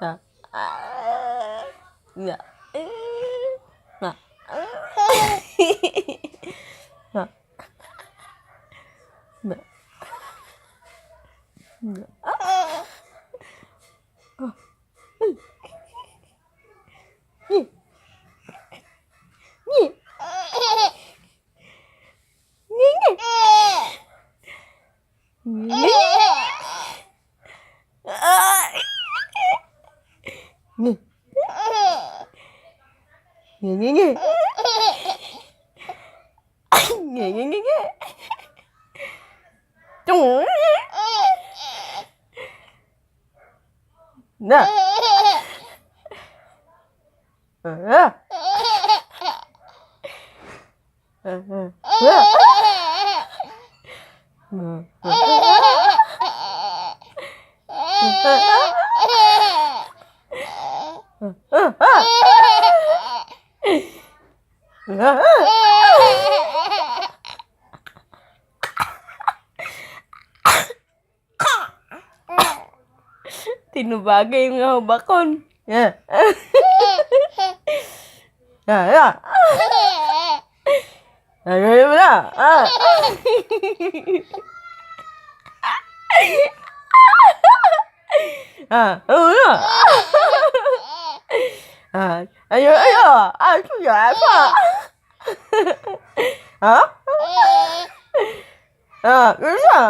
à, dạ, à, à, dạ, nè, tinubagay yung mga bakon. Yeah. Yeah. Ayun mo na. Ayun na. Ayun. Suya pa. Ha? Yun siya.